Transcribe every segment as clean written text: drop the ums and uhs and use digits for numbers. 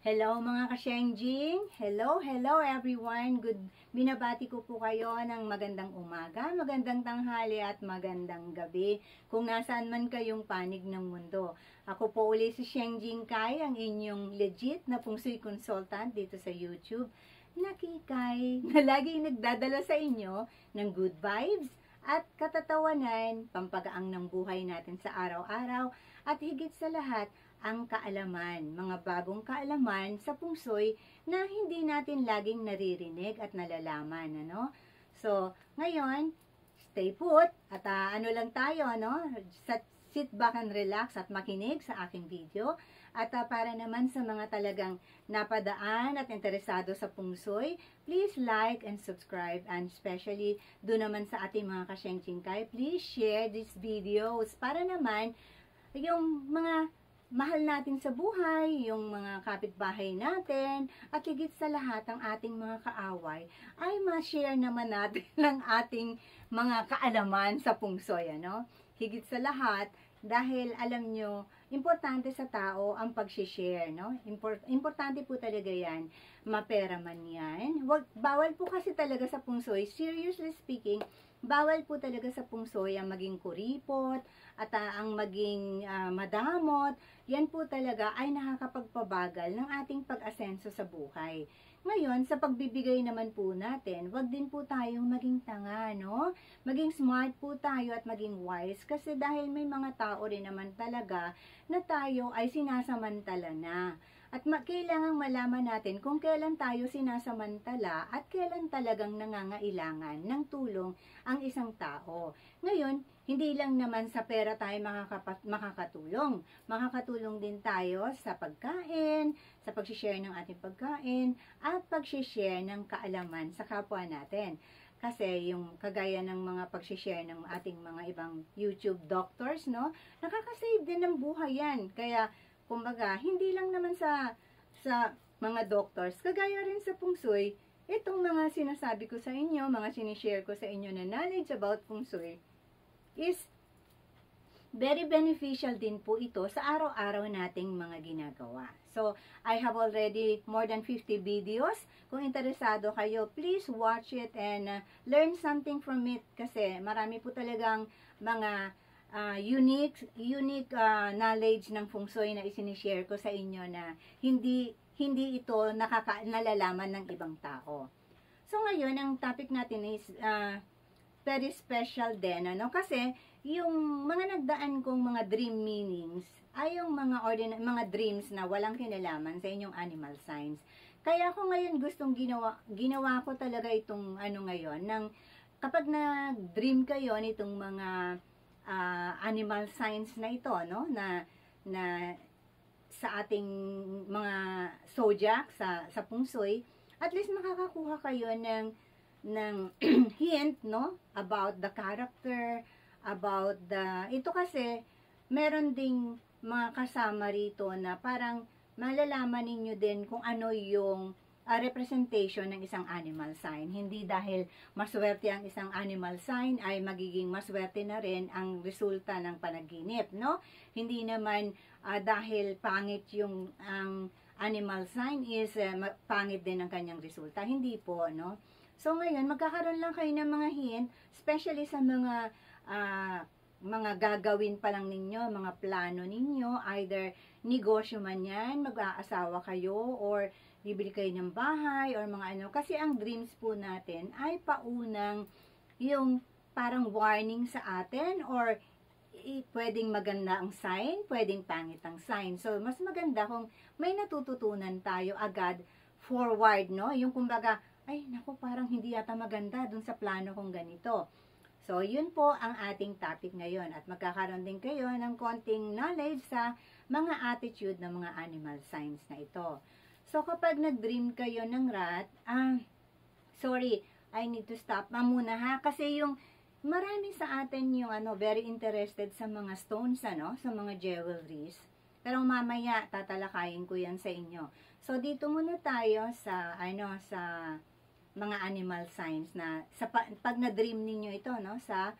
Hello mga ka-Shengjing! Hello everyone! Binabati ko po kayo ng magandang umaga, magandang tanghali at magandang gabi kung nasaan man kayong panig ng mundo. Ako po uli si Shengjing Kai, ang inyong legit na Feng Shui consultant dito sa YouTube. Nakikay na laging nagdadala sa inyo ng good vibes at katatawanan, pampagaang ng buhay natin sa araw-araw at higit sa lahat, ang kaalaman, mga bagong kaalaman sa Feng Shui na hindi natin laging naririnig at nalalaman, ano? So, ngayon, stay put at ano lang tayo, ano? Sit back and relax at makinig sa aking video. At para naman sa mga talagang napadaan at interesado sa Feng Shui, please like and subscribe, and especially doon naman sa ating mga ka-Shengjing Kai, please share these videos para naman yung mga mahal natin sa buhay, yung mga kapitbahay natin, at higit sa lahat ang ating mga kaaway, ay ma-share naman natin ng ating mga kaalaman sa Feng Shui, ano? Higit sa lahat, dahil alam nyo, importante sa tao ang pag-share, no? Importante po talaga yan, mapera man yan. Bawal po kasi talaga sa Feng Shui, seriously speaking, bawal po talaga sa Feng Shui ang maging kuripot at ang maging madamot. Yan po talaga ay nakakapagpabagal ng ating pag-asenso sa buhay. Ngayon, sa pagbibigay naman po natin, wag din po tayong maging tanga, no? Maging smart po tayo at maging wise kasi dahil may mga tao rin naman talaga na tayo ay sinasamantala na. At kailangang malaman natin kung kailan tayo sinasamantala at kailan talagang nangangailangan ng tulong ang isang tao. Ngayon, hindi lang naman sa pera tayo makakatulong. Makakatulong din tayo sa pagkain, sa pag-share ng ating pagkain, at pag-share ng kaalaman sa kapwa natin. Kasi yung kagaya ng mga pag-share ng ating mga ibang YouTube doctors, no? Nakakasave din ng buhay yan. Kaya, kumbaga, hindi lang naman sa mga doctors, kagaya rin sa Feng Shui, itong mga sinasabi ko sa inyo, mga sinishare ko sa inyo na knowledge about Feng Shui, is very beneficial din po ito sa araw-araw nating mga ginagawa. So, I have already more than 50 videos. Kung interesado kayo, please watch it and learn something from it kasi marami po talagang mga unique knowledge ng Feng Shui na isinishare ko sa inyo na hindi ito nalalaman ng ibang tao. So ngayon, ang topic natin is very special din, ano? Kasi yung mga nagdaan kong mga dream meanings ay yung mga dreams na walang kinalaman sa inyong animal signs. Kaya ako ngayon gustong ginawa ko talaga itong ngayon, kapag nag-dream kayo nitong mga animal signs na ito, no? Na sa ating mga zodiac sa Feng Shui, at least makakakuha kayo ng hint, no? About the character, about ito kasi meron ding mga kasama rito na parang malalaman ninyo din kung ano yung representation ng isang animal sign. Hindi dahil maswerte ang isang animal sign ay magiging maswerte na rin ang resulta ng panaginip, no? Hindi naman dahil pangit yung ang animal sign is pangit din ang kanyang resulta. Hindi po, no? So ngayon, magkakaroon lang kayo ng mga hint, especially sa mga gagawin pa lang ninyo, mga plano ninyo, either negosyo man yan, mag-aasawa kayo, or bibili kayo ng bahay, or mga ano. Kasi ang dreams po natin ay paunang yung parang warning sa atin, or pwedeng maganda ang sign, pwedeng pangit ang sign. So, mas maganda kung may natututunan tayo agad forward, no? Yung kumbaga, ay, naku, parang hindi yata maganda dun sa plano kong ganito. So, yun po ang ating topic ngayon. At magkakaroon din kayo ng konting knowledge sa mga attitude ng mga animal signs na ito. So, kapag nag-dream kayo ng rat, sorry, I need to stop muna ha. Kasi yung marami sa atin yung very interested sa mga stones, sa mga jewelries. Pero mamaya, tatalakayin ko yan sa inyo. So, dito muna tayo sa, sa mga animal signs na pag na-dream ninyo ito, no? Sa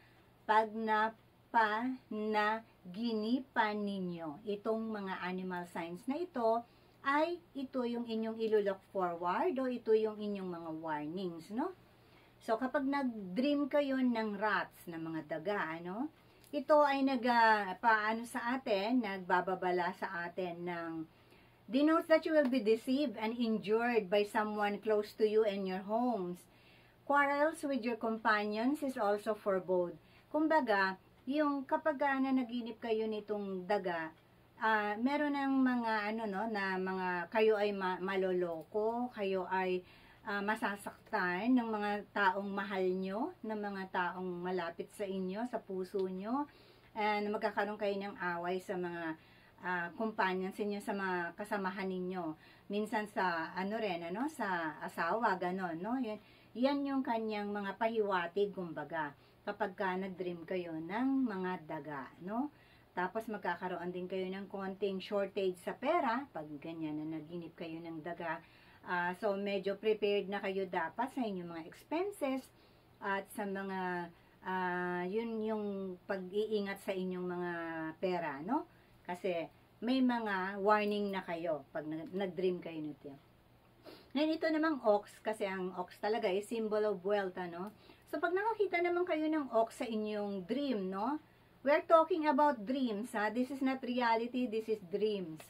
pag napaginipan ninyo itong mga animal signs na ito ay ito yung inyong ilulook forward o ito yung inyong mga warnings, no? So, kapag nag-dream kayo ng rats, ng mga daga, ano? Ito ay paano sa atin, nagbababala sa atin ng denotes that you will be deceived and injured by someone close to you and your homes. Quarrels with your companions is also forbode. Kumbaga, yung kapag naginip kayo nitong daga, meron ng mga na mga kayo ay maloloko, kayo ay masasaktan ng mga taong mahal nyo, ng mga taong malapit sa inyo, sa puso nyo, and magkakaroon kayo ng away sa mga companions inyo, sa mga kasamahan ninyo. Minsan sa sa asawa, ganon, no? Yan yung kanyang mga pahiwatig, kumbaga, kapag nag-dream kayo ng mga daga, no? Tapos magkakaroon din kayo ng konting shortage sa pera, pag ganyan na naginip kayo ng daga. So, medyo prepared na kayo dapat sa inyong mga expenses at sa mga, yun yung pag-iingat sa inyong mga pera, no? Kasi may mga warning na kayo pag nag-dream kayo nito. Ngayon, ito namang ox, kasi ang ox talaga is symbol of wealth, ano? So, pag nakakita naman kayo ng ox sa inyong dream, no? We're talking about dreams, ha? This is not reality, this is dreams.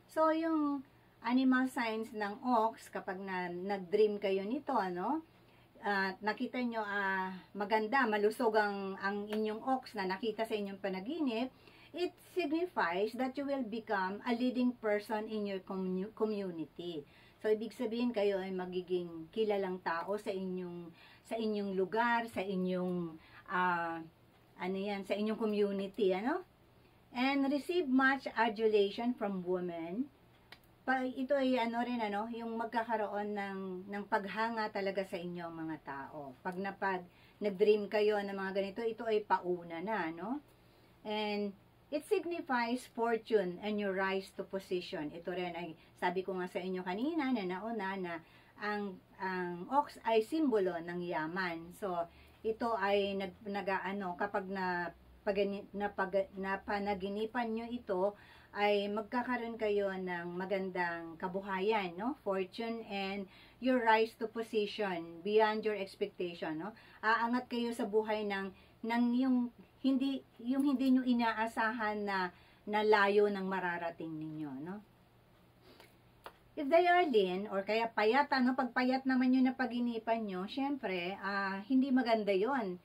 So, yung animal signs ng ox, kapag nag-dream kayo nito, ano? Nakita nyo, maganda, malusog ang inyong ox na nakita sa inyong panaginip, it signifies that you will become a leading person in your community. So, ibig sabihin kayo ay magiging kilalang tao sa inyong lugar, sa inyong sa inyong community, ano? And receive much adulation from women. Ito ay yung magkakaroon ng paghanga talaga sa inyo mga tao. Pag nag-dream kayo ng mga ganito, ito ay pauna na, no? And it signifies fortune and your rise to position. Ito rin ay, sabi ko nga sa inyo kanina na nauna na ang ox ay simbolo ng yaman. So, ito ay kapag napanaginipan nyo ito, ay magkakaroon kayo ng magandang kabuhayan, no? Fortune and your rise to position beyond your expectation, no? Aangat kayo sa buhay ng yung hindi nyo inaasahan na layo ng mararating ninyo, no? If they are lean, or kaya payat, pag payat naman yun na paginipan nyo, syempre, hindi maganda yon.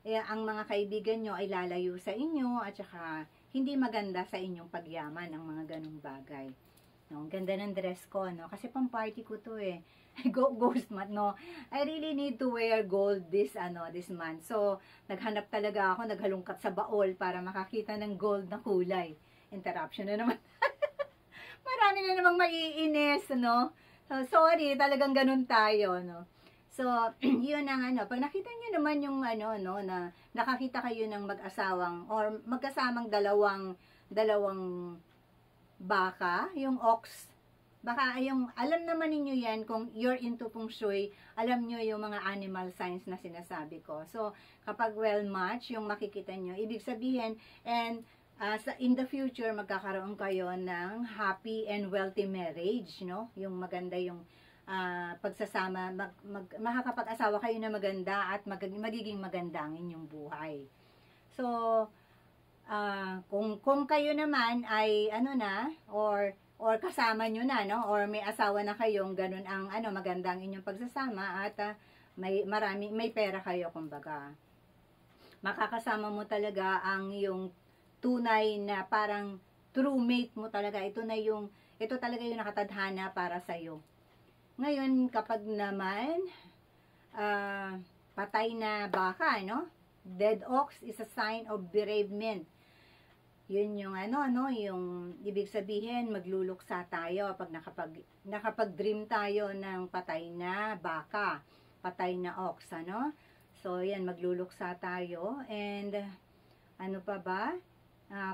Ang mga kaibigan nyo ay lalayo sa inyo, at saka hindi maganda sa inyong pagyaman ang mga ganong bagay. No, ang ganda ng dress ko, no? Kasi pang party ko to eh. Ghost month, no? I really need to wear gold this month. So, naghanap talaga ako, naghalungkat sa baol para makakita ng gold na kulay. Interruption na naman. Marami na namang maiinis, no? So, sorry, talagang ganun tayo, no? So, yun ang pag nakita nyo naman yung na nakakita kayo ng mag-asawang or magkasamang dalawang baka, yung ox, baka alam naman ninyo yan, kung you're into feng shui, alam nyo yung mga animal signs na sinasabi ko. So, kapag well match, yung makikita nyo, ibig sabihin, and in the future, magkakaroon kayo ng happy and wealthy marriage, no? Yung maganda yung pagsasama, makakapag-asawa kayo na maganda at magiging maganda ang inyong buhay. So, kung kayo naman ay or kasama nyo na, no? Or may asawa na kayong ganun ang maganda ang inyong pagsasama at may pera kayo, kumbaga. Makakasama mo talaga ang yung tunay na parang true mate mo talaga. Ito talaga yung nakatadhana para sa'yo. Ngayon, kapag naman patay na baka, no? Dead ox is a sign of bereavement. Yun yung yung ibig sabihin, magluluksa tayo pag nakapag-dream tayo ng patay na baka, patay na ox, ano? So, yan, magluluksa tayo. And, pa ba?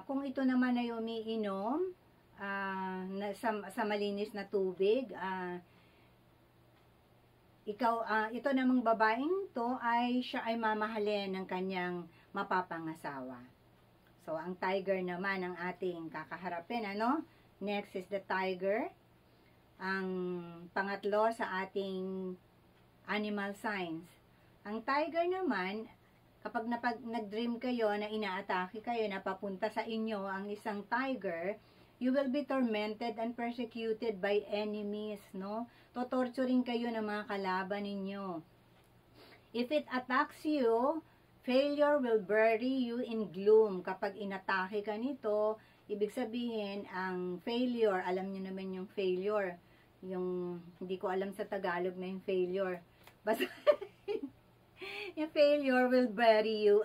Kung ito naman ay umiinom sa malinis na tubig, ito namang babaeng to siya ay mamahalin ng kanyang mapapangasawa. So, ang tiger naman ang ating kakaharapin, ano? Next is the tiger. ang pangatlo sa ating animal signs. Ang tiger naman, kapag nag-dream kayo na inaatake kayo, na papunta sa inyo ang isang tiger, you will be tormented and persecuted by enemies, no? Totorturing kayo ng mga kalaban ninyo. If it attacks you, failure will bury you in gloom. Kapag inatake ka nito, ibig sabihin, ang failure, alam niyo naman yung failure. Yung, hindi ko alam sa Tagalog na yung failure. Basta, yung failure will bury you.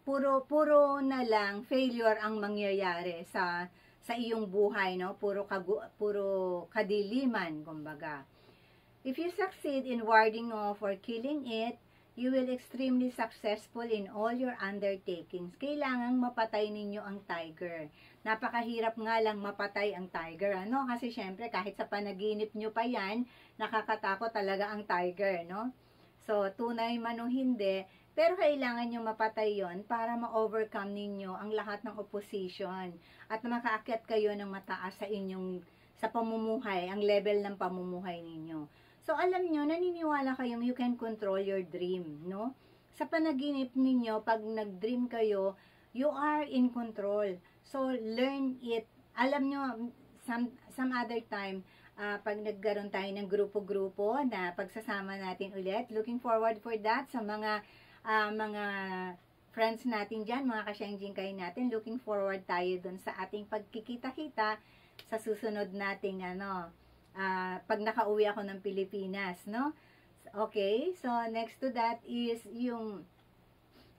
puro na lang failure ang mangyayari sa iyong buhay, no? Puro kadiliman, kumbaga. If you succeed in warding off or killing it, you will extremely successful in all your undertakings. Kailangang mapatay ninyo ang tiger. Napakahirap nga lang mapatay ang tiger, ano? Kasi syempre, kahit sa panaginip nyo pa yan, nakakatakot talaga ang tiger, no? So, tunay man o hindi, pero kailangan nyo mapatay yon para ma-overcome ninyo ang lahat ng opposition at makaakyat kayo ng mataas sa pamumuhay, ang level ng pamumuhay ninyo. So, alam nyo, naniniwala kayong you can control your dream, no? Sa panaginip ninyo, pag nag-dream kayo, you are in control. So, learn it. Alam nyo, some other time, pag nagkaroon tayo ng grupo-grupo na pagsasama natin ulit, looking forward for that sa mga friends natin dyan, mga kasyang-jingkay natin, looking forward tayo dun sa ating pagkikita-kita sa susunod nating pag nakauwi ako ng Pilipinas, no? Okay, so next to that is yun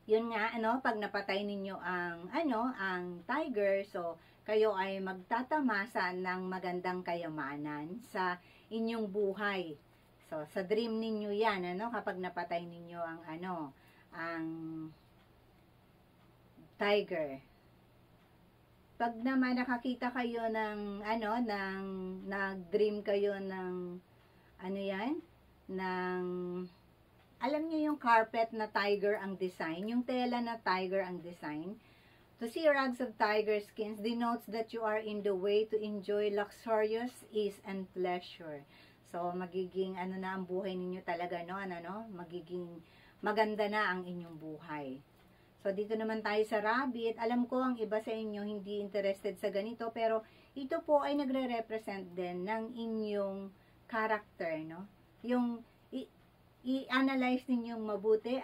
nga, pag napatay ninyo ang tiger, so kayo ay magtatamasa ng magandang kayamanan sa inyong buhay. So, sa dream ninyo yan, kapag napatay ninyo ang tiger. Pag naman nakakita kayo nag-dream kayo ng, alam niyo yung carpet na tiger ang design, yung tela na tiger ang design. To see rags of tiger skins denotes that you are in the way to enjoy luxurious ease and pleasure. So, magiging na ang buhay ninyo talaga, magiging maganda na ang inyong buhay. So, dito naman tayo sa rabbit. Alam ko ang iba sa inyo hindi interested sa ganito, pero ito po ay nagre-represent din ng inyong character, no? Yung i-analyze ninyong mabuti,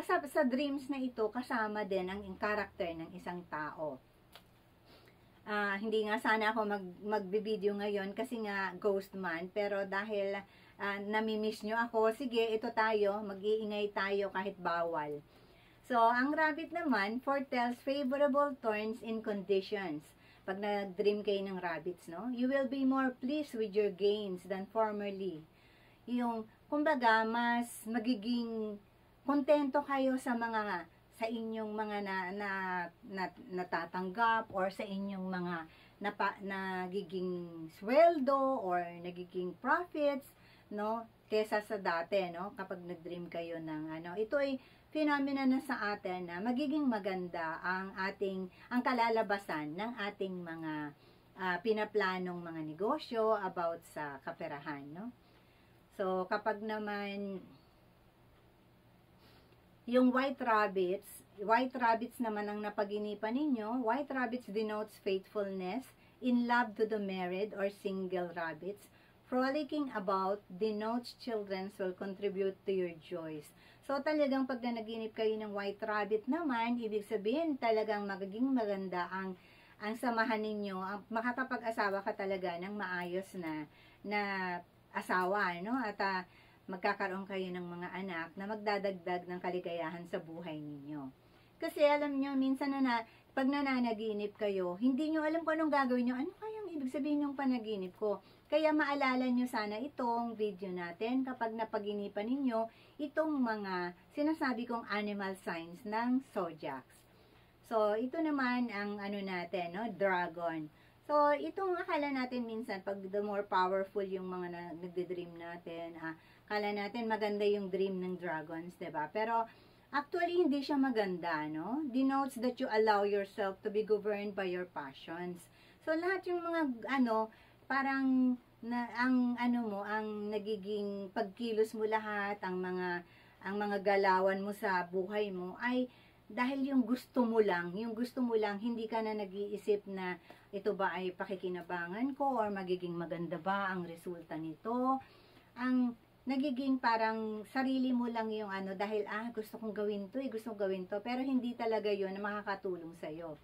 sa dreams na ito, kasama din ang character ng isang tao. Hindi nga sana ako mag-video ngayon kasi nga ghost man, pero dahil namimiss nyo ako, sige, ito tayo, mag-iingay tayo kahit bawal. So, ang rabbit naman foretells favorable turns in conditions. Pag nag-dream kayo ng rabbits, no? You will be more pleased with your gains than formerly. Yung, kumbaga, mas magiging kontento kayo sa inyong mga natatanggap or sa inyong mga nagiging sweldo or nagiging profits, no? Kesa sa dati, no? Kapag nag-dream kayo ng ito ay phenomena na sa atin na magiging maganda ang kalalabasan ng ating mga pinaplanong mga negosyo about sa kaperahan, no? So, kapag naman yung white rabbits naman ang napaginipan ninyo. White rabbits denotes faithfulness, in love to the married or single rabbits. Frolicking about denotes children will contribute to your joys. So, talagang pag nanaginip kayo ng white rabbit naman, ibig sabihin talagang magiging maganda ang samahan ninyo. Makakapag-asawa ka talaga ng maayos na asawa, no? At magkakaroon kayo ng mga anak na magdadagdag ng kaligayahan sa buhay ninyo. Kasi alam nyo, minsan pag nananaginip kayo, hindi nyo alam kung anong gagawin nyo. Ano kayang ibig sabihin yung panaginip ko? Kaya maalala nyo sana itong video natin kapag napaginipan ninyo itong mga sinasabi kong animal signs ng zodiacs. So, ito naman ang natin, no? Dragon. So, itong akala natin minsan, pag the more powerful yung mga nagde-dream natin, akala natin maganda yung dream ng dragons, diba? Pero, actually, hindi siya maganda, no? Denotes that you allow yourself to be governed by your passions. So, lahat yung mga, parang ang ano mo, ang nagiging pagkilos mo lahat, ang mga galawan mo sa buhay mo ay dahil yung gusto mo lang, hindi ka na nag-iisip na ito ba ay pakikinabangan ko or magiging maganda ba ang resulta nito. Ang nagiging parang sarili mo lang yung ano, dahil gusto kong gawin to, gusto kong gawin to, pero hindi talaga yun na makakatulong sa'yo.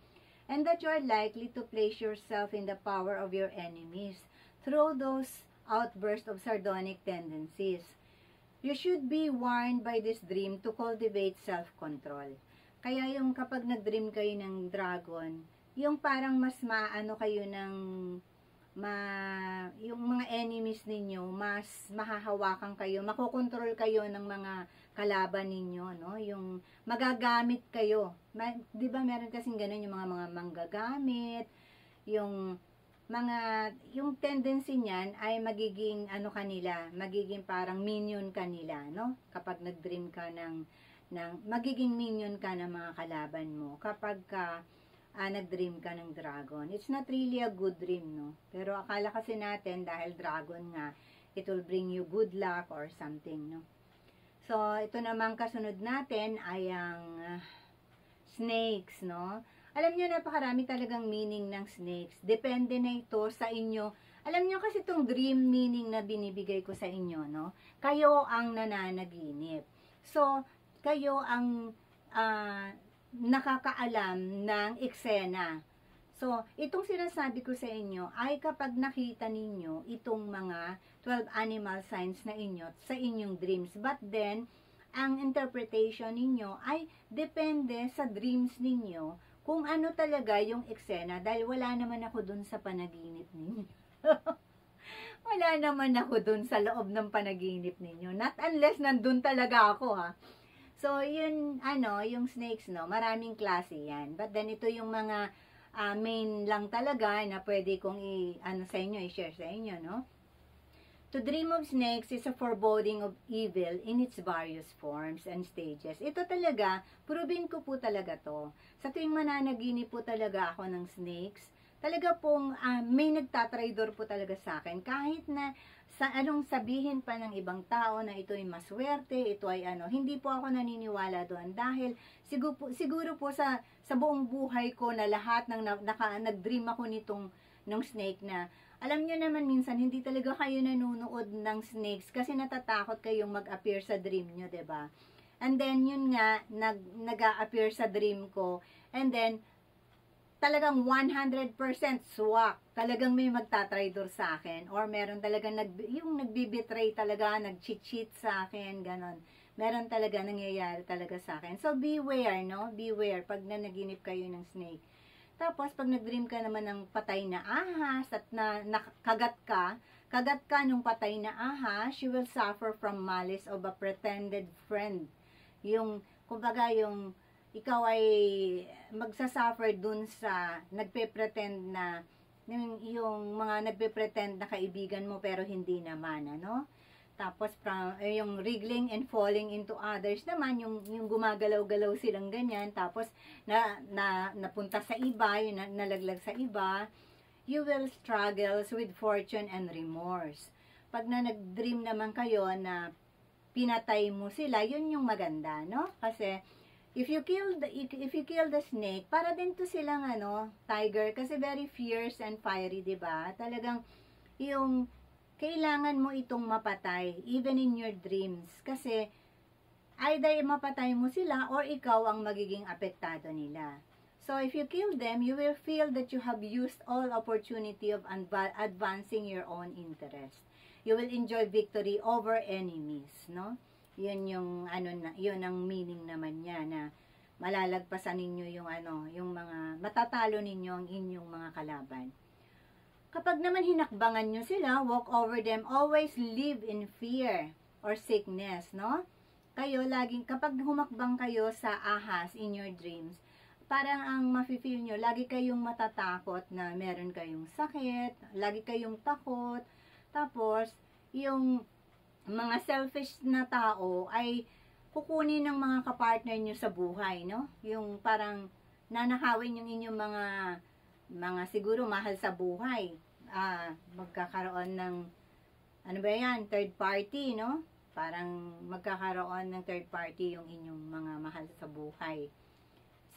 And that you are likely to place yourself in the power of your enemies through those outbursts of sardonic tendencies. You should be warned by this dream to cultivate self-control. Kaya yung kapag nag-dream kayo ng dragon, yung parang mas maano kayo ng yung mga enemies ninyo, mas mahahawakan kayo, makokontrol kayo ng mga kalaban ninyo, no? Yung magagamit kayo. 'Di ba meron kasing ganun yung mga manggagamit, yung tendency niyan ay magiging ano kanila, magiging parang minion kanila, no? Kapag nag-dream ka ng magiging minion ka ng mga kalaban mo kapag nag-dream ka ng dragon. It's not really a good dream, no? Pero akala kasi natin dahil dragon nga, it will bring you good luck or something, no? So, ito naman kasunod natin ay ang snakes, no? Alam nyo, napakarami talagang meaning ng snakes. Depende na ito sa inyo. Alam nyo kasi itong dream meaning na binibigay ko sa inyo, no? Kayo ang nananaginip. So, kayo ang nakakaalam ng eksena. So, itong sinasabi ko sa inyo ay kapag nakita ninyo itong mga 12 animal signs na inyo sa inyong dreams. But then, ang interpretation ninyo ay depende sa dreams ninyo kung ano talaga yung eksena, dahil wala naman ako dun sa panaginip ninyo. Wala naman ako dun sa loob ng panaginip ninyo. Not unless nandun talaga ako, ha. So, yun, yung snakes, no, maraming klase yan. But then, ito yung mga main lang talaga na pwede kong sa inyo, i-share sa inyo, no. To dream of snakes is a foreboding of evil in its various forms and stages. Ito talaga, proven ko po talaga to. Sa tuwing mananaginip po talaga ako ng snakes, talaga pong may nagtatraidor po talaga sa akin. Kahit na sa anong sabihin pa ng ibang tao na ito ay maswerte, ito ay hindi po ako naniniwala doon. Dahil siguro po sa buong buhay ko na lahat ng nag-dream ako ng snake na, alam nyo naman minsan, hindi talaga kayo nanonood ng snakes kasi natatakot kayong mag-appear sa dream nyo, 'di ba? And then, yun nga, nag-a-appear sa dream ko. And then, talagang 100% swak. Talagang may magtatraidor sa akin. Or meron talagang yung nagbibitray talaga, nag-cheat sa akin, ganon. Meron talaga nangyayari talaga sa akin. So, beware, no? Beware pag nanaginip kayo ng snake. Tapos, pag nag-dream ka naman ng patay na ahas at kagat ka nung patay na ahas, you will suffer from malice of a pretended friend. Yung, kumbaga, yung ikaw ay magsasuffer dun sa nagpe-pretend na, yung mga nagpe-pretend na kaibigan mo pero hindi naman, ano? Tapos, yung wriggling and falling into others naman, yung gumagalaw-galaw silang ganyan, tapos napunta sa iba, yung nalaglag sa iba, you will struggle with fortune and remorse. Pag nag-dream naman kayo na pinatay mo sila, yun yung maganda, no? Kasi, if you kill the snake, para din to silang tiger, kasi very fierce and fiery, 'di ba? Talagang yung kailangan mo itong mapatay, even in your dreams. Kasi, either mapatay mo sila or ikaw ang magiging apektado nila. So, if you kill them, you will feel that you have used all opportunity of advancing your own interest. You will enjoy victory over enemies, no? Yun yung, yun ang meaning naman niya, na malalagpasan ninyo yung mga, matatalo ninyo ang inyong mga kalaban. Kapag naman hinakbangan nyo sila, walk over them, always live in fear or sickness, no? Kayo, kapag humakbang kayo sa ahas in your dreams, parang ang mafe-feel nyo, lagi kayong matatakot na meron kayong sakit, lagi kayong takot, tapos, yung mga selfish na tao ay kukunin ng mga kapartner nyo sa buhay, no? Yung parang nanakawin yung inyong mga siguro mahal sa buhay. magkakaroon ng, ano ba yan, third party, no? Parang magkakaroon ng third party yung inyong mga mahal sa buhay.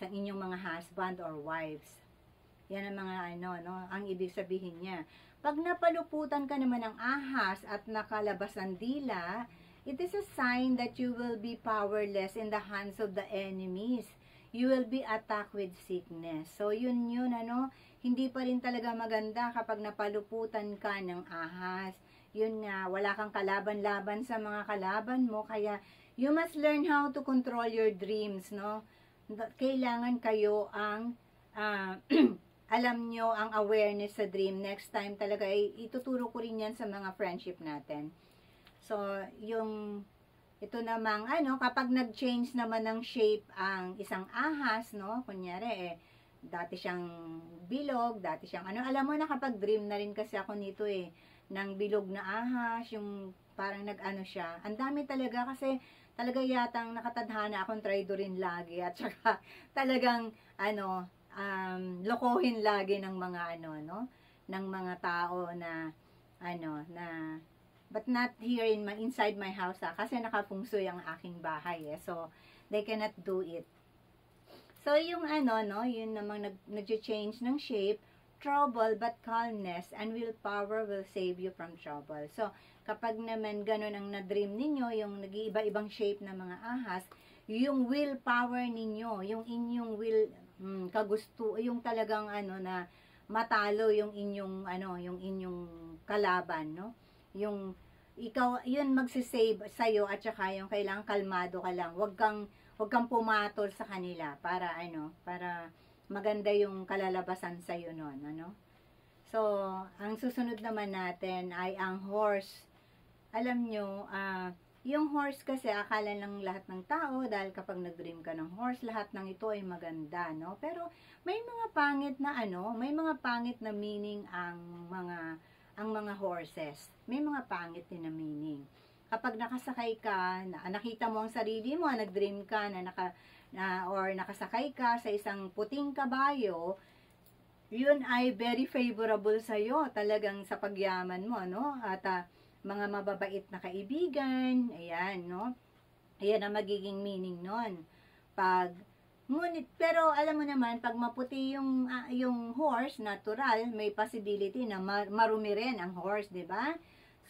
Sa inyong mga husband or wives. Yan ang mga ano, no? Ang ibig sabihin niya. Pag napaluputan ka naman ng ahas at nakalabas ang dila, it is a sign that you will be powerless in the hands of the enemies. You will be attacked with sickness. So, yun, ano, hindi pa rin talaga maganda kapag napaluputan ka ng ahas. Yun nga, wala kang kalaban-laban sa mga kalaban mo, kaya you must learn how to control your dreams, no? Kailangan kayo ang, alam nyo, ang awareness sa dream. Next time talaga, ituturo ko rin yan sa mga friendship natin. So, ito namang, ano, kapag nag-change naman ng shape ang isang ahas, no, kunyari, dati siyang bilog, dati siyang, ano, alam mo na kapag dream na rin kasi ako nito, ng bilog na ahas, yung parang nag-ano siya. Ang dami talaga kasi, talaga yatang nakatadhana akong traidorin lagi, at saka talagang, ano, lokohin lagi ng mga, ano, no, ng mga tao na, ano, na, but not here inside my house, kasi nakapungsoy ang aking bahay, so they cannot do it. So yung ano, no, yun namang nag-change ng shape, trouble but calmness and willpower will save you from trouble. So kapag naman ganun ang na-dream ninyo, yung nag-iiba-ibang shape ng mga ahas, yung willpower ninyo, yung inyong will, kagusto, yung talagang ano na matalo yung inyong ano, yung inyong kalaban, no? Yung ikaw, yun magsisave sa'yo, at saka yung kailangan kalmado ka lang. Huwag kang pumatol sa kanila para ano, para maganda yung kalalabasan sa'yo nun, ano? So, ang susunod naman natin ay ang horse. Alam nyo, yung horse kasi akala lang lahat ng tao, dahil kapag nag-dream ka ng horse, lahat ng ito ay maganda, no? Pero may mga pangit na ano, may mga pangit na meaning ang mga horses. May mga pangit din na meaning. Kapag nakasakay ka, nakita mo ang sarili mo, nag-dream ka or nakasakay ka sa isang puting kabayo, yun ay very favorable sa iyo, talagang sa pagyaman mo, no? At mga mababait na kaibigan, ayan, no? Ayan ang magiging meaning nun. Ngunit, pero alam mo naman, pag maputi yung horse, natural, may possibility na marumi rin ang horse, di ba?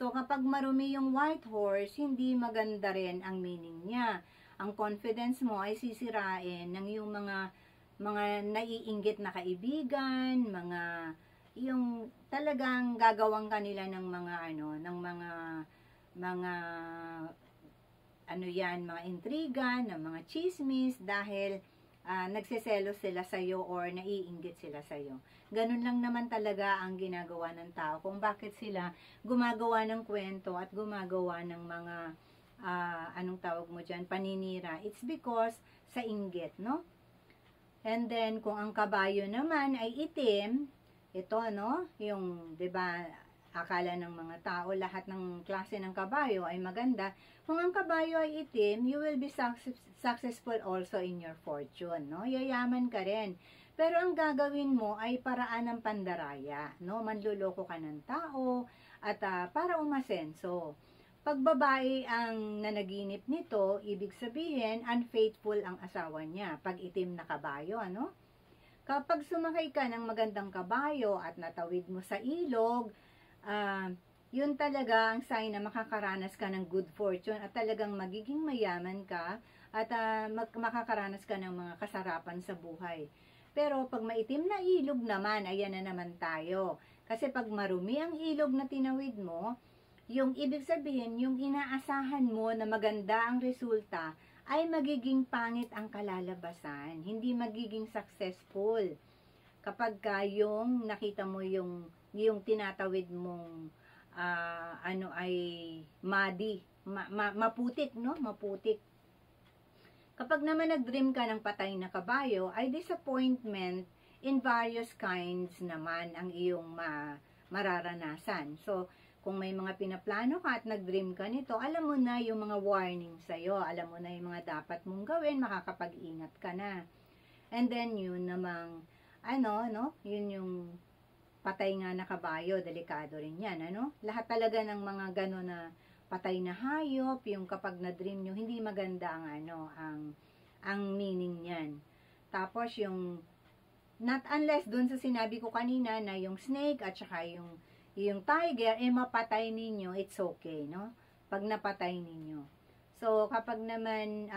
So, kapag marumi yung white horse, hindi maganda rin ang meaning niya. Ang confidence mo ay sisirain ng yung mga naiinggit na kaibigan, yung talagang gagawang kanila ng mga ano, ng mga intriga, ng mga chismis, dahil nagseselos sila sa'yo or naiinggit sila sa'yo. Ganun lang naman talaga ang ginagawa ng tao, kung bakit sila gumagawa ng kwento at gumagawa ng mga, anong tawag mo dyan, paninira. It's because sa inggit, no? And then, kung ang kabayo naman ay itim, ito, no? Yung, 'di ba, akala ng mga tao, lahat ng klase ng kabayo ay maganda. Kung ang kabayo ay itim, you will be successful also in your fortune, no? Yayaman ka rin. Pero ang gagawin mo ay paraan ng pandaraya, no? Manluloko ka ng tao at para umasenso. Pag babae ang nanaginip nito, ibig sabihin, unfaithful ang asawa niya. Pag itim na kabayo, ano? Kapag sumakay ka ng magandang kabayo at natawid mo sa ilog, yun talaga ang sign na makakaranas ka ng good fortune at talagang magiging mayaman ka at makakaranas ka ng mga kasarapan sa buhay. Pero pag maitim na ilog naman, ayan na naman tayo. Kasi pag marumi ang ilog na tinawid mo, yung ibig sabihin, yung inaasahan mo na maganda ang resulta, ay magiging pangit ang kalalabasan. Hindi magiging successful. Kapag yung nakita mo yung tinatawid mong ay muddy, maputik, no? Maputik. Kapag naman nag-dream ka ng patay na kabayo, ay disappointment in various kinds naman ang iyong mararanasan. So, kung may mga pinaplano ka at nag-dream ka nito, alam mo na yung mga warning sa'yo. Alam mo na yung mga dapat mong gawin, makakapag-ingat ka na. And then, yun namang, no? Yun yung patay nga na kabayo, delikado rin yan, ano? Lahat talaga ng mga gano'n na patay na hayop, yung kapag na-dream nyo, hindi maganda ang ano, ang meaning niyan. Tapos yung, not unless dun sa sinabi ko kanina na yung snake at saka yung tiger, mapatay ninyo, it's okay, no? Pag napatay ninyo. So, kapag naman,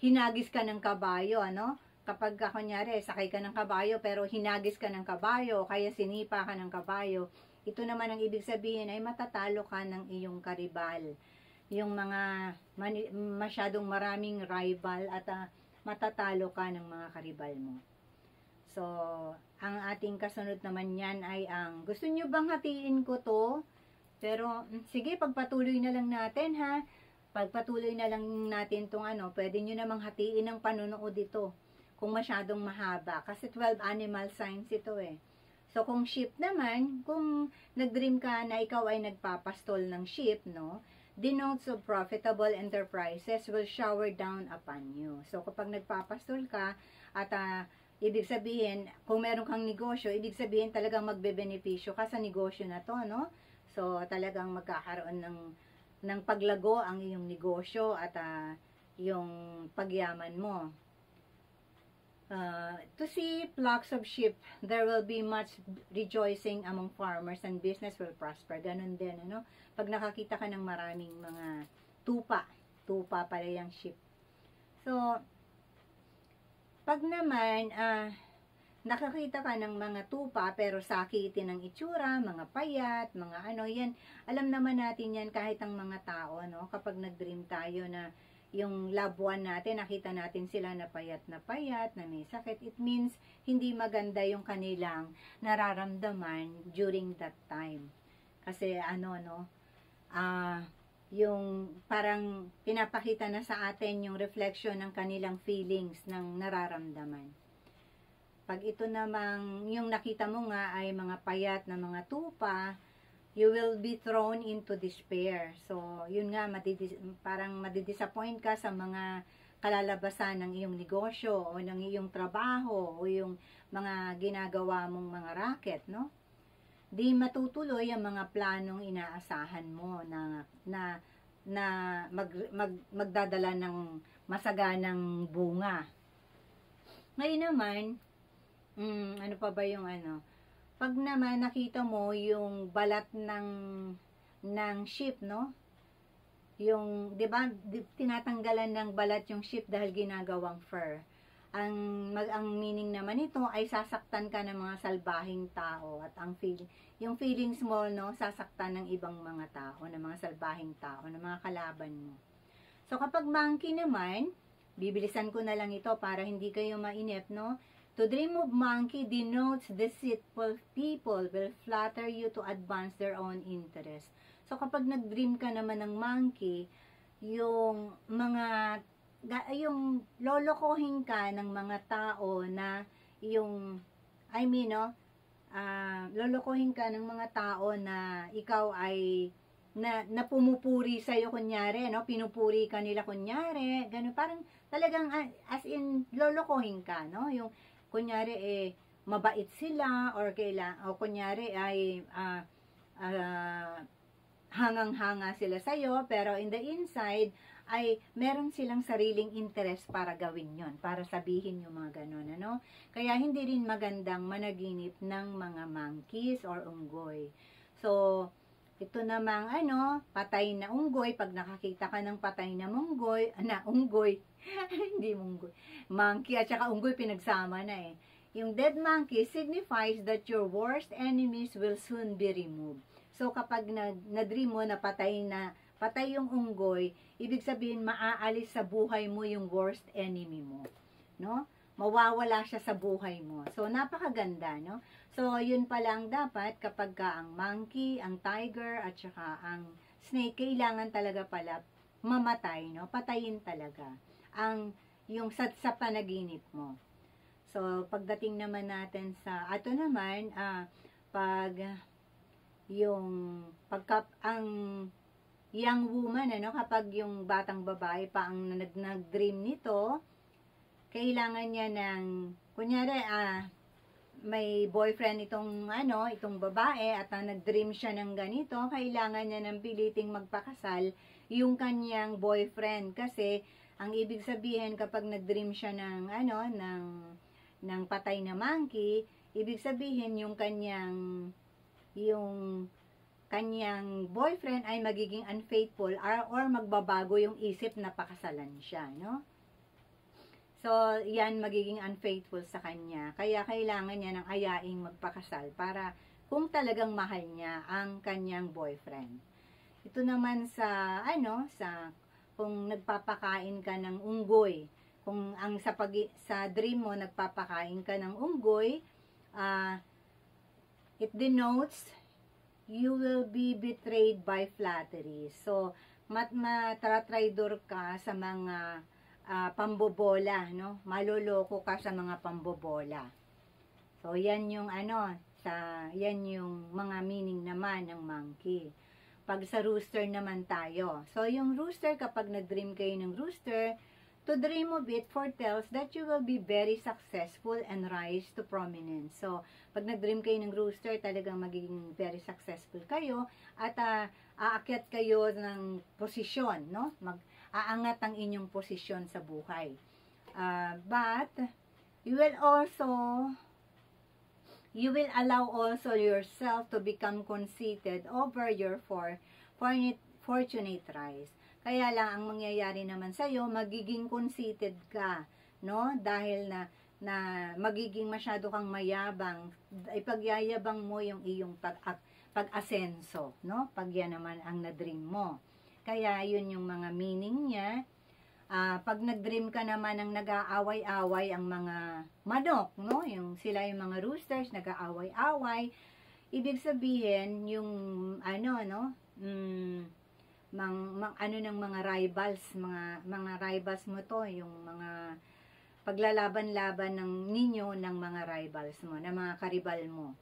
hinagis ka ng kabayo, ano? Kapag kunyari, sakay ka ng kabayo, pero hinagis ka ng kabayo, kaya sinipa ka ng kabayo, ito naman ang ibig sabihin ay matatalo ka ng iyong karibal. Yung mga masyadong maraming rival at matatalo ka ng mga karibal mo. So, ang ating kasunod naman yan ay gusto nyo bang hatiin ko to? Pero, sige, pagpatuloy na lang natin ha. Pagpatuloy na lang natin tong pwede nyo namang hatiin ng panunood dito. Kung masyadong mahaba. Kasi 12 animal signs ito eh. So, kung sheep naman, kung nag-dream ka na ikaw ay nagpapastol ng sheep, no? Denotes of profitable enterprises will shower down upon you. So, kapag nagpapastol ka, at ibig sabihin, kung meron kang negosyo, ibig sabihin talagang magbebenepisyo ka sa negosyo na to, no? So, talagang magkakaroon ng paglago ang iyong negosyo at yung pagyaman mo. To see flocks of sheep, there will be much rejoicing among farmers and business will prosper. Ganun din, ano? Pag nakakita ka ng maraming mga tupa pala yung sheep. So, pag naman, nakakita ka ng mga tupa pero sakitin ng itsura, mga payat, mga yan, alam naman natin yan kahit ang mga tao, no? Kapag nag-dream tayo na yung loved one natin, nakita natin sila na payat, na may sakit, it means hindi maganda yung kanilang nararamdaman during that time. Kasi yung parang pinapakita na sa atin yung reflection ng kanilang feelings ng nararamdaman. Pag ito namang, yung nakita mo nga ay mga payat na mga tupa, you will be thrown into despair. So, yun nga, parang madidisappoint ka sa mga kalalabasan ng iyong negosyo o ng iyong trabaho o yung mga ginagawa mong mga racket, no? Di matutuloy ang mga planong inaasahan mo na magdadala ng masaganang bunga. Ngayon naman, ano pa ba yung pag naman nakita mo yung balat ng sheep, no? Yung, 'di ba, tinatanggalan ng balat yung sheep dahil ginagawang fur. Ang meaning naman nito ay sasaktan ka ng mga salbahing tao at yung feelings mo, no, sasaktan ng ibang mga tao, ng mga salbahing tao, ng mga kalaban mo. So kapag monkey naman, bibilisan ko na lang ito para hindi kayo mainip, no? To dream of monkey denotes deceitful people will flatter you to advance their own interest. So, kapag nag-dream ka naman ng monkey, yung lolokohin ka ng mga tao na lolokohin ka ng mga tao na ikaw ay na pumupuri sa'yo kunyari, no? Pinupuri ka nila kunyari, ganun, parang talagang as in lolokohin ka, no? Yung kunyari mabait sila or kunyari ay hangang-hanga sila sa'yo, pero in the inside ay meron silang sariling interest para gawin yon, para sabihin yung mga ganun, ano? Kaya hindi rin magandang managinip ng mga monkeys or unggoy. So, ito namang patay na unggoy, pag nakakita ka ng patay na unggoy, hindi unggoy, monkey at saka unggoy pinagsama na eh. Yung dead monkey signifies that your worst enemies will soon be removed. So kapag na-dream mo na patay yung unggoy, ibig sabihin maaalis sa buhay mo yung worst enemy mo, no? Mawawala siya sa buhay mo. So napakaganda, no? So yun pa lang dapat kapag ang monkey, ang tiger at saka ang snake, kailangan talaga pala mamatay, no? Patayin talaga yung sa panaginip mo. So, pagdating naman natin sa, ato naman, ang young woman, kapag yung batang babae pa ang nag-dream nito, kailangan niya ng, kunyari, may boyfriend itong itong babae at nag-dream siya ng ganito, kailangan niya ng piliting magpakasal yung kanyang boyfriend kasi ang ibig sabihin kapag nag-dream siya ng ng patay na monkey, ibig sabihin yung kanyang boyfriend ay magiging unfaithful or magbabago yung isip na pakasalan siya, no? So, yan magiging unfaithful sa kanya. Kaya kailangan niya ng ayaing magpakasal para kung talagang mahal niya ang kanyang boyfriend. Ito naman sa kung nagpapakain ka ng unggoy, kung sa dream mo nagpapakain ka ng unggoy, it denotes you will be betrayed by flattery. So, matratraidor ka sa mga pambobola, no? Maloloko ka sa mga pambobola. So, yan yung yan yung mga meaning naman ng monkey. Pag sa rooster naman tayo. So, yung rooster, kapag nag-dream kayo ng rooster, to dream of it foretells that you will be very successful and rise to prominence. So, pag nag-dream kayo ng rooster, talagang magiging very successful kayo at aakyat kayo ng posisyon, no? Aangat ang inyong posisyon sa buhay. But, you will allow also yourself to become conceited over your fortunate rise. Kaya lang, ang mangyayari naman sa'yo, magiging conceited ka, no? Dahil na magiging masyado kang mayabang, ipagyayabang mo yung iyong pag-asenso, no? Pag yan naman ang na-dream mo. Kaya yun yung mga meaning niya. Pag nag-dream ka naman ng nag-aaway-away ang mga manok, no? Sila yung mga roosters, nag-aaway-away. Ibig sabihin, yung ng mga rivals, mga rivals mo to, yung mga paglalaban-laban ninyo ng mga rivals mo, ng mga karibal mo.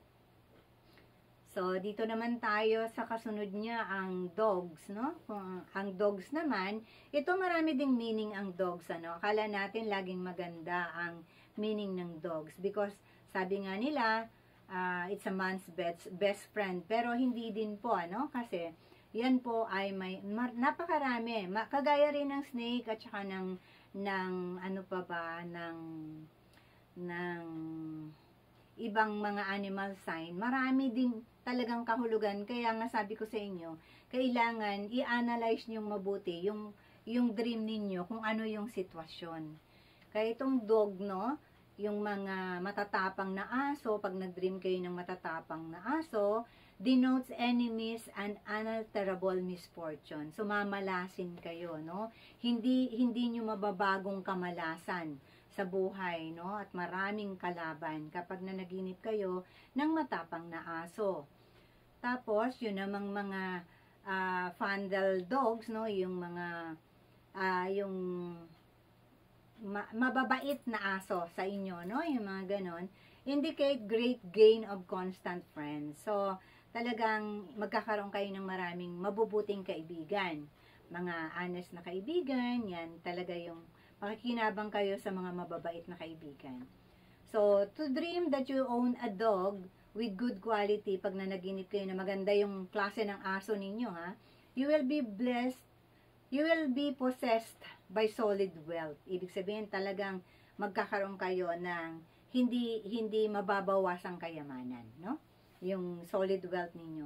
So, dito naman tayo sa kasunod niya, ang dogs, no? Ang dogs naman, ito marami ding meaning ang dogs, Akala natin laging maganda ang meaning ng dogs because sabi nga nila, it's a man's best friend. Pero hindi din po, Kasi, yan po ay napakarami. Kagaya rin ng snake at saka ng ibang mga animal sign, marami din talagang kahulugan. Kaya nga sabi ko sa inyo, kailangan i-analyze nyo mabuti yung dream ninyo, kung ano yung sitwasyon. Kaya itong dog, no, yung mga matatapang na aso, pag nag-dream kayo ng matatapang na aso, denotes enemies and unalterable misfortune. So, mamalasin kayo, no? Hindi nyo mababagong kamalasan sa buhay, no? At maraming kalaban kapag nanaginip kayo ng matapang na aso. Tapos, yun namang mga fondle dogs, no? Yung mga mababait na aso sa inyo, no? Yung mga ganon, indicate great gain of constant friends. So, talagang magkakaroon kayo ng maraming mabubuting kaibigan. Mga honest na kaibigan, yan talaga yung makikinabang kayo sa mga mababait na kaibigan. So, to dream that you own a dog with good quality, pag nanaginip kayo na maganda yung klase ng aso ninyo, you will be blessed, you will be possessed by solid wealth. Ibig sabihin, talagang magkakaroon kayo ng hindi mababawasang kayamanan, no? Yung solid wealth ninyo.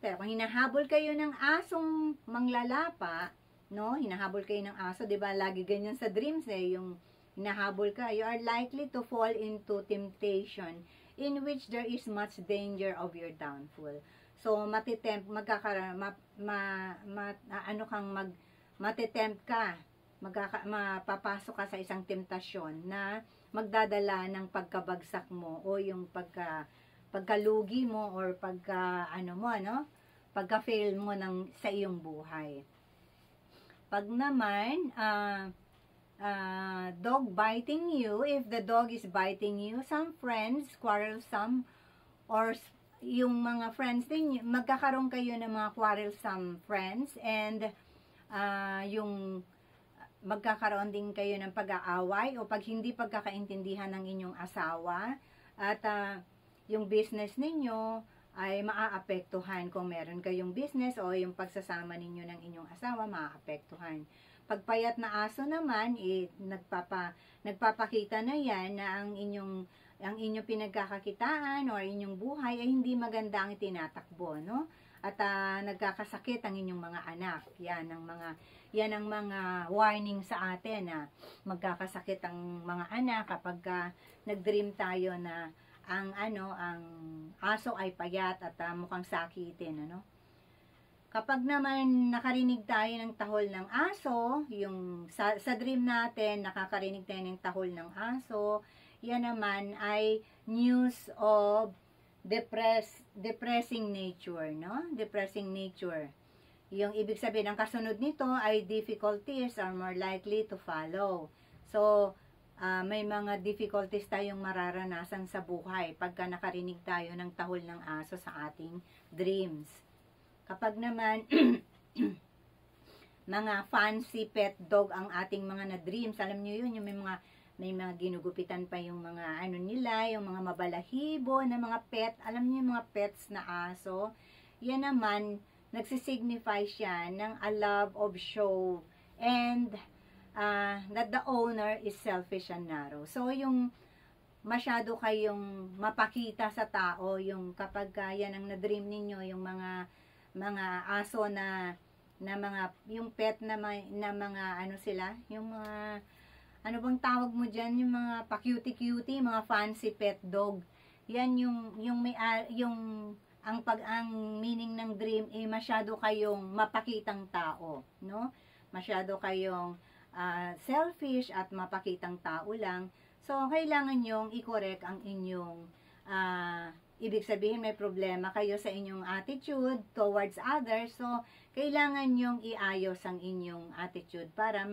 Pero kung hinahabol kayo ng asong manglalapa, no? Hinahabol kayo ng aso, 'di ba? Lagi ganyan sa dreams yung hinahabol ka, you are likely to fall into temptation in which there is much danger of your downfall. So matitempt matitempt ka, mapapasok ka sa isang temptasyon na magdadala ng pagkabagsak mo o yung pagkalugi mo or pagka-fail mo sa iyong buhay. Pag naman, dog biting you, if the dog is biting you, some friends, quarrelsome, or yung mga friends din, magkakaroon kayo ng mga quarrelsome friends, and yung magkakaroon din kayo ng pag-aaway o pag hindi pagkakaintindihan ng inyong asawa, At yung business ninyo ay maaapektuhan. Kung meron kayong business o yung pagsasama ninyo ng inyong asawa, maaapektuhan. Pagpayat na aso naman, nagpapakita na yan na ang inyong pinagkakakitaan o inyong buhay ay hindi maganda ang tinatakbo, no? At nagkakasakit ang inyong mga anak. Yan ang mga warning sa atin na magkakasakit ang mga anak kapag nag-dream tayo na ang aso ay payat at mukhang sakitin, ano? Kapag naman nakarinig tayo ng tahol ng aso, yung sa dream natin nakakarinig tayo ng tahol ng aso, yan naman ay news of depressing nature, no? Depressing nature. Yung ibig sabihin, ang kasunod nito ay difficulties are more likely to follow. So, may mga difficulties tayong mararanasan sa buhay pagka nakarinig tayo ng tahol ng aso sa ating dreams. Kapag naman mga fancy pet dog ang ating mga na-dreams, alam nyo yun, yung may mga ginugupitan pa yung mga nila, yung mga mabalahibo na mga pet, alam niyo yung mga pets na aso, yan naman, nagsisignify siya ng a love of show and that the owner is selfish and narrow. So, yung masyado kayong mapakita sa tao, yung kapag yan ang na-dream ninyo, yung mga aso na mga, yung pet na mga sila, yung mga ano bang tawag mo dyan, yung mga pa-cutie-cutie, mga fancy pet dog. Yan ang meaning ng dream ay masyado kayong mapakitang tao, no? Masyado kayong selfish at mapakitang tao lang. So, kailangan nyong i-correct ang inyong ibig sabihin may problema kayo sa inyong attitude towards others. So, kailangan nyong iayos ang inyong attitude para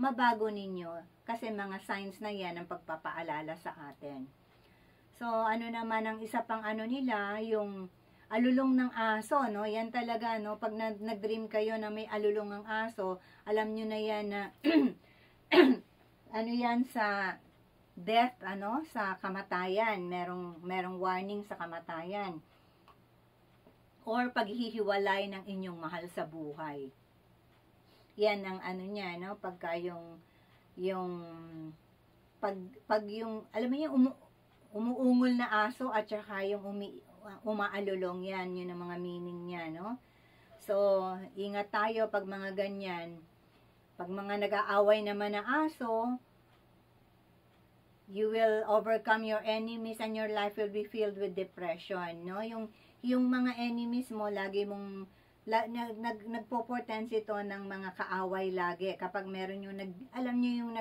mabago ninyo. Kasi mga signs na yan ang pagpapaalala sa atin. So, ano naman ang isa pang nila, yung alulong ng aso, no? Yan talaga, no? Pag nag-dream kayo na may alulong ng aso, alam nyo na yan na yan sa death, sa kamatayan. Merong warning sa kamatayan. Or paghihiwalay ng inyong mahal sa buhay. Yan ang niya, no? Pagka pag yung, alam mo yung umuungol na aso at saka yung umaalulong, yan, yun ang mga meaning niya, no? So, ingat tayo pag mga ganyan. Pag mga nag-aaway naman na aso, you will overcome your enemies and your life will be filled with depression, no? Yung mga enemies mo, lagi mong nagpo-portends ito ng mga kaaway lagi. Kapag meron yung alam niyo yung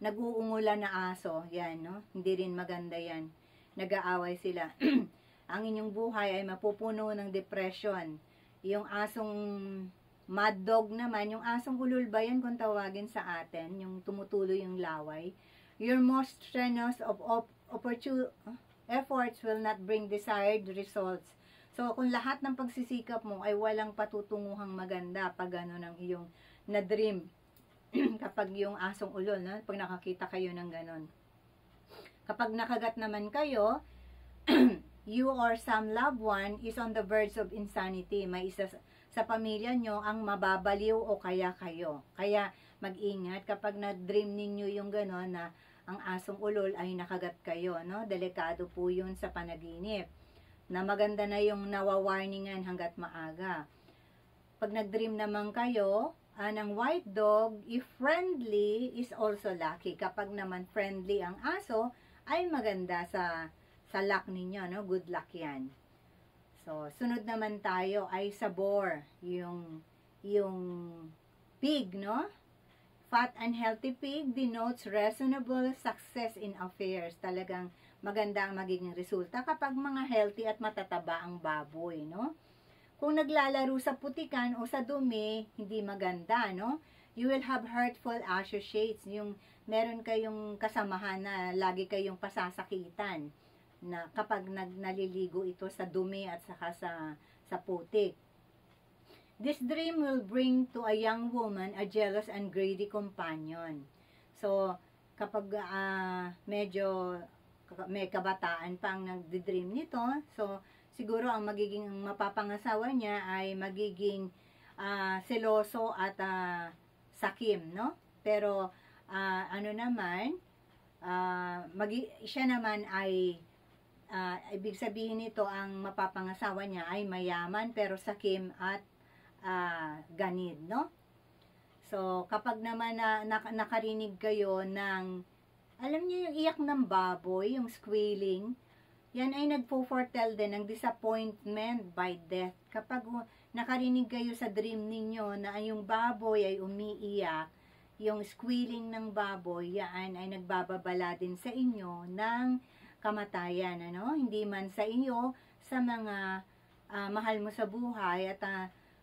nag-uungulan na aso, yan, no? Hindi rin maganda yan. Nag-aaway sila. Ang inyong buhay ay mapupuno ng depression. Yung asong mad dog naman, yung asong ulul ba yan kung tawagin sa atin, yung tumutuloy yung laway. Your most strenuous of efforts will not bring desired results. So, kung lahat ng pagsisikap mo ay walang patutunguhang maganda pag ang iyong na-dream, kapag yung asong ulol, no? Pag nakakita kayo ng ganon. Kapag nakagat naman kayo, you or some loved one is on the verge of insanity. May isa sa pamilya nyo ang mababaliw o kaya kayo. Kaya mag-ingat kapag na-dream ninyo yung gano'n na ang asong ulol ay nakagat kayo, no? Delikado po yun sa panaginip. Na maganda na yung nawawarningan hanggat maaga. Pag nag-dream naman kayo ng white dog, if friendly is also lucky. Kapag naman friendly ang aso, ay maganda sa luck ninyo, no? Good luck yan. So, sunod naman tayo ay sa boar, yung pig, no? Fat and healthy pig denotes reasonable success in affairs. Talagang maganda ang magiging resulta kapag mga healthy at matataba ang baboy, no? Kung naglalaro sa putikan o sa dumi, hindi maganda, no? You will have hurtful associates. Yung meron kayong kasamahan na lagi kayong pasasakitan na kapag naliligo ito sa dumi at saka sa putik. This dream will bring to a young woman a jealous and greedy companion. So, kapag medyo may kabataan pang nagdi-dream nito. So, siguro ang magiging mapapangasawa niya ay magiging seloso at sakim, no? Pero, ano naman, siya naman ay, ibig sabihin nito, ang mapapangasawa niya ay mayaman, pero sakim at ganid, no? So, kapag naman nakarinig kayo ng, alam niyo yung iyak ng baboy, yung squealing, yan ay nagpo-foretell din ng disappointment by death. Kapag nakarinig kayo sa dream ninyo na yung baboy ay umiiyak, yung squealing ng baboy, yan ay nagbababala din sa inyo ng kamatayan, ano? Hindi man sa iyo, sa mga mahal mo sa buhay, at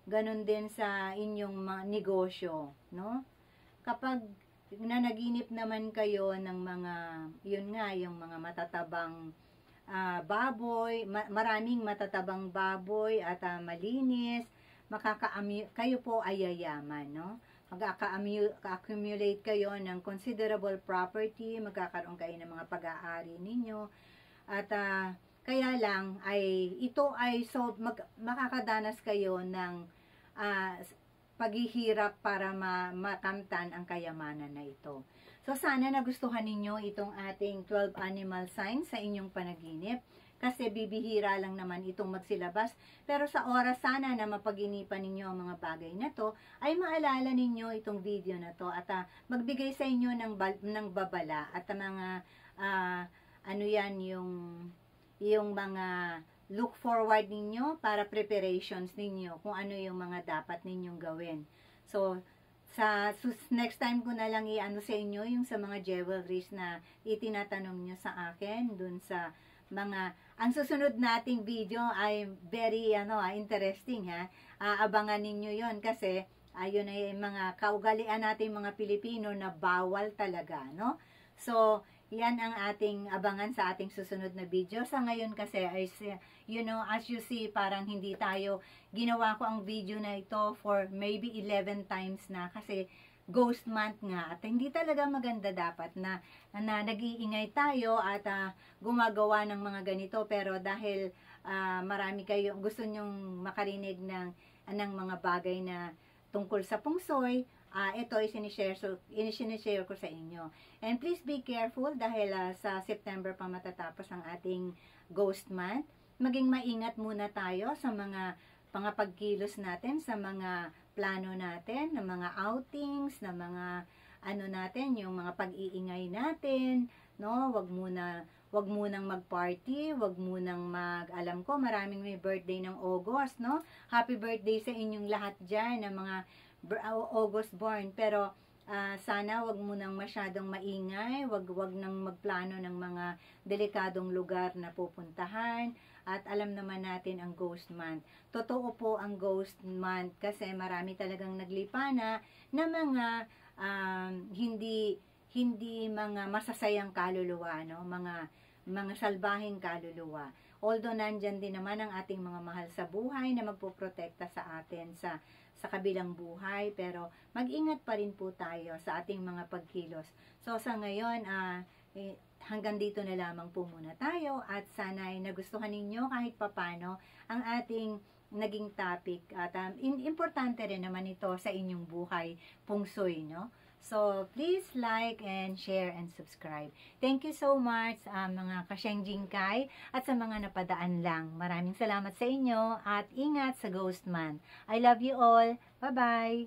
ganun din sa inyong mga negosyo, no? Kapag nanaginip naman kayo ng mga, yun nga, yung mga matatabang baboy, maraming matatabang baboy at malinis, kayo po ay yayaman, no? Mag-accumulate kayo ng considerable property, magkakaroon kayo ng mga pag-aari ninyo, at kaya lang ay ito ay makakadanas kayo ng paghihirap para makamtan ang kayamanan na ito. So, sana nagustuhan ninyo itong ating 12 animal signs sa inyong panaginip, kasi bibihira lang naman itong magsilabas. Pero sa oras sana na mapaginipan ninyo ang mga bagay na to, ay maalala ninyo itong video na to, at magbigay sa inyo ng babala at mga ano yan, yung mga look forward ninyo para preparations ninyo, kung ano yung mga dapat ninyong gawin. So, next time ko na lang i-ano sa inyo yung sa mga jewelries na itinatanong nyo sa akin dun sa mga, ang susunod nating video ay very interesting, ha. Abangan ninyo yon, kasi ayun ay mga kaugalian nating mga Pilipino na bawal talaga, no? So, yan ang ating abangan sa ating susunod na video. Sa ngayon kasi, as you see, parang hindi tayo, ginawa ko ang video na ito for maybe 11 times na, kasi ghost month nga, at hindi talaga maganda dapat na nag-iingay tayo at gumagawa ng mga ganito, pero dahil marami kayo, gusto nyong makarinig ng mga bagay na tungkol sa pungsoy, ito ay sinishare ko sa inyo. And please be careful dahil sa September pa matatapos ang ating ghost month. Maging maingat muna tayo sa mga pagkilos natin, sa mga plano natin, na mga outings, na mga natin, yung mga pag-iingay natin, no? Wag munang mag-party, wag munang alam ko, maraming may birthday ng August, no? Happy birthday sa inyong lahat dyan, ng mga August born, pero sana wag munang masyadong maingay, wag nang magplano ng mga delikadong lugar na pupuntahan. At alam naman natin ang ghost month. Totoo po ang ghost month, kasi marami talagang naglipana na mga hindi mga masasayang kaluluwa, no? Mga salbahing kaluluwa. Although nandyan din naman ang ating mga mahal sa buhay na magpoprotekta sa atin sa kabilang buhay, pero mag-ingat pa rin po tayo sa ating mga pagkilos. So sa ngayon, hanggang dito na lamang po muna tayo, at sana ay nagustuhan ninyo kahit papano ang ating naging topic, at importante rin naman ito sa inyong buhay, pungsoy, no? So, please like and share and subscribe. Thank you so much, mga kasyang-jingkay, at sa mga napadaan lang. Maraming salamat sa inyo, at ingat sa Ghost Month. I love you all. Bye-bye!